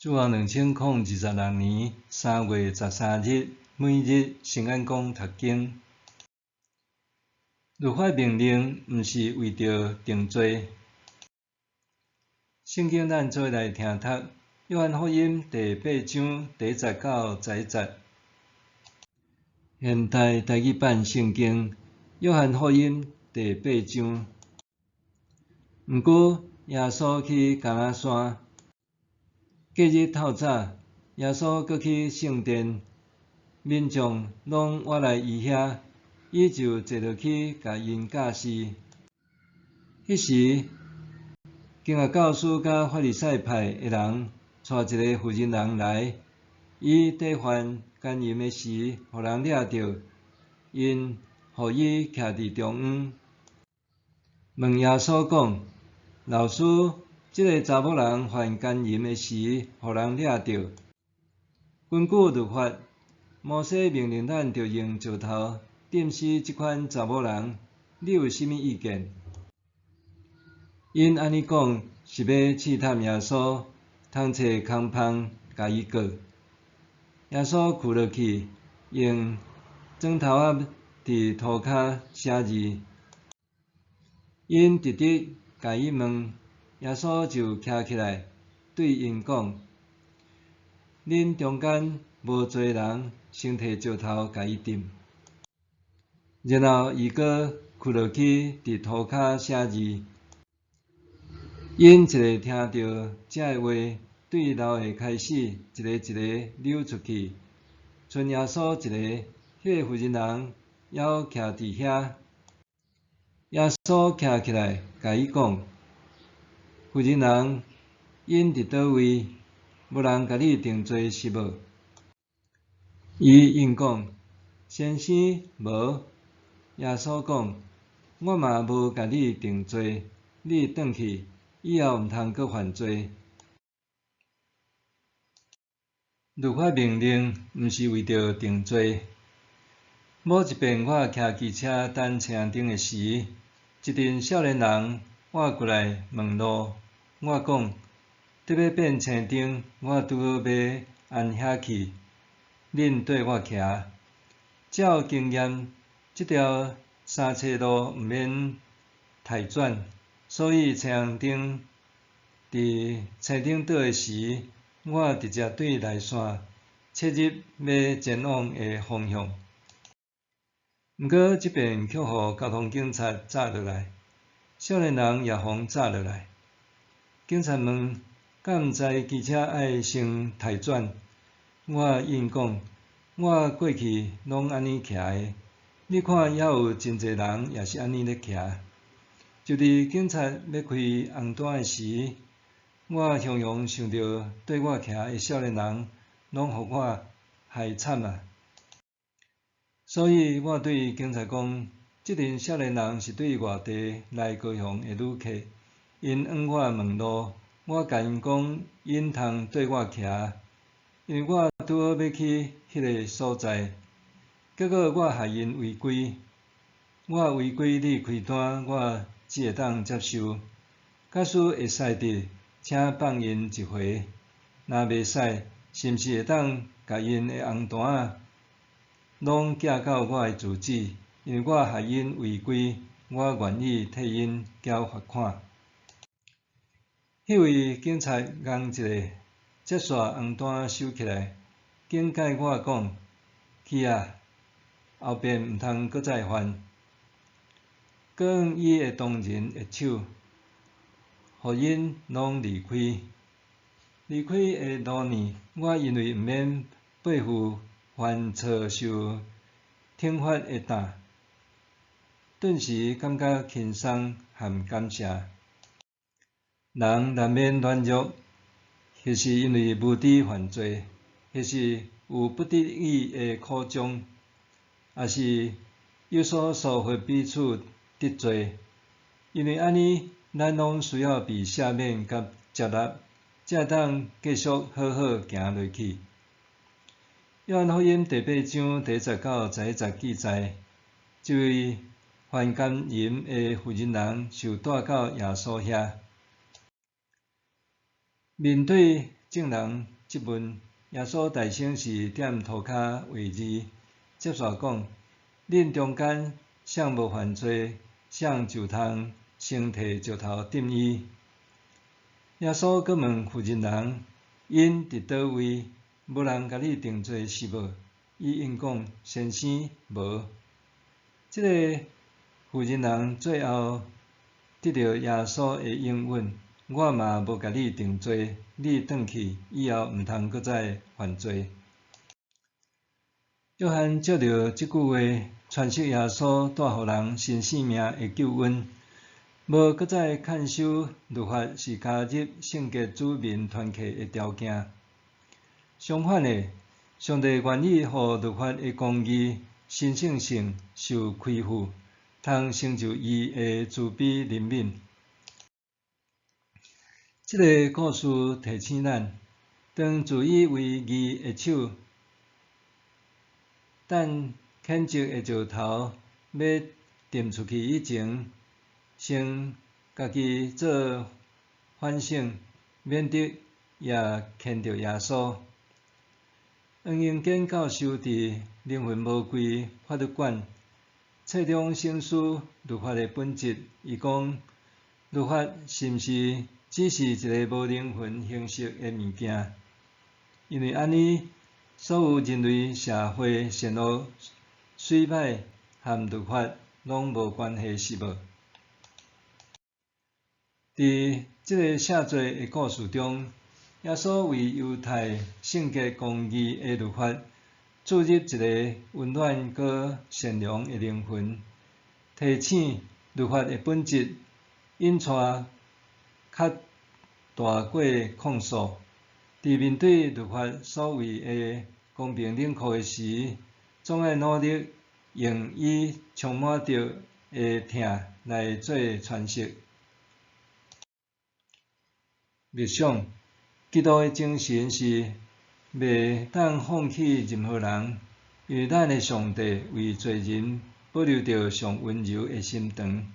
主后2026年3月13日，每日圣安宫读经。律法命令毋是为着定罪。圣经咱做来听读，约翰福音第8章第1节到11节。现代台语版圣经，约翰福音第8章。毋过，耶稣去橄榄山。隔日透早，耶稣搁去圣殿，民众拢挖来伊遐，伊就坐落去甲因教示。迄时，经学教师甲法利赛派的人带一个妇人人来，伊伫犯奸淫的时，互人掠着，因互伊徛伫中央，问耶稣讲：“老师，即个查某人犯奸淫的时，互人掠着。根据律法，摩西命令咱着用石头钉死即款查某人，你有甚物意见？”因安尼讲是要试探耶稣，通找空芳甲伊告。耶稣跍落去，用砖头仔伫涂骹写字。因直直甲伊问，耶稣就徛起来，对因讲：“恁中间无侪人先摕石头甲伊钉。”然后伊阁跍落去伫涂骹写字。因一个听到这话，对楼下开始一个一个溜出去，剩耶稣一个。迄个妇人人还徛伫遐。耶稣徛起来，甲伊讲：“妇人人，因伫倒位？无人甲你定罪是无？”伊应讲：“先生，无。”耶稣讲：“我嘛无甲你定罪，你转去，以后毋通阁犯罪。”律法命令毋是为着定罪。某一遍，我徛汽车等车顶的时，一阵少年人活过来问路。我讲：“伫要变车顶，我拄好要按遐去，恁缀我徛。”照经验，即条三叉路毋免太转，所以车顶伫车顶倒的时，我直接对内线切入要前往的方向。毋过，即遍却互交通警察抓落来，少年人也互抓落来。警察问：“敢毋知机车爱先跆转？”我应讲：“我过去拢安尼徛的，你看还有真侪人也是安尼咧徛。”就伫警察要开红单的时，我雄雄想到对我徛的少年人拢互我害惨啊！所以我对警察讲，即阵少年人是对外地来高雄的旅客，因往我问路，我甲因讲，因通缀我徛，因为我拄好要去迄个所在。结果我害因违规，我违规你开单，我只会当接受。假使会使得，请放因一回；若袂使，是毋是会当甲因的红单仔拢寄到我的住址？因为我害因违规，我愿意替因缴罚款。迄位警察硬一下，接煞红单收起来，警戒我讲：“去啊，后遍毋通阁再犯。”搁用伊的同仁的手，互因拢离开。离开的路呢，我因为毋免背负犯错受惩罚的担，顿时感觉轻松和感谢。人难免软弱，或是因为无知犯罪，或是有不得已的苦衷，也是有所疏忽彼此得罪。因为安尼，咱拢需要被赦免甲接纳，才会当继续好好行落去。约翰福音第8章第1节到11节记载，这位犯奸淫的妇人人受带到耶稣遐。面对众人即文，耶稣大声是踮涂骹画字，接续讲：恁中间谁无犯罪，谁就通先摕石头钉伊。耶稣阁问妇人人：因伫倒位？无人甲你定罪是无？伊应讲：先生，无。即个妇人人最后得到耶稣的应允：我嘛无甲你定罪，你转去以后毋通阁再犯罪。约翰借着即句话诠释耶稣带互人新生命的救恩，无阁再看守律法是加入圣洁子民团契的条件。相反的，上帝愿意互律法的公义、神圣性受开付，通成就伊的慈悲怜悯。这个故事提醒咱，当自以为义的手，等谴责的石头要钉出去以前，先家己做反省，免得也牵着耶稣。黄英坚教授伫灵魂无归法律馆册中审视律法的本质，伊讲：律法是毋是只是一个无灵魂形式的物件？因为安尼，所有人类社会善恶衰歹和律法拢无关系，是无？伫即个写作的故事中，耶稣为犹太圣洁公义的律法注入一个温暖佮善良的灵魂，提醒律法的本质，引出较大过控诉。伫面对律法所谓的公平冷酷的时，总爱努力用伊充满着的疼来做诠释。默想，基督的精神是袂当放弃任何人，因为咱的上帝为罪人保留着上温柔的心肠。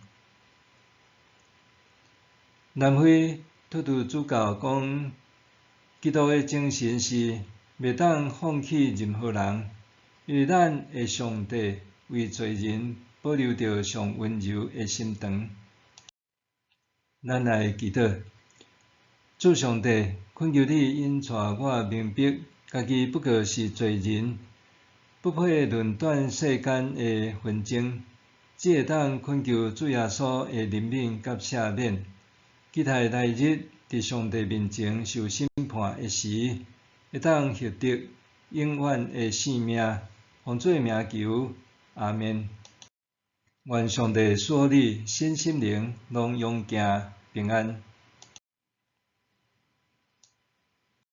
南非特图主教讲，基督的精神是袂当放弃任何人，因为咱的上帝为罪人保留着上温柔的心肠。咱来祈祷。主上帝，恳求你引带我明白，家己不过是罪人，不配论断世间的纷争，只会当恳求主耶稣的怜悯甲赦免，期待来日伫上帝面前受审判的时，会当获得永远的性命。奉主名求，阿们。愿上帝赐予你身心灵拢永行平安。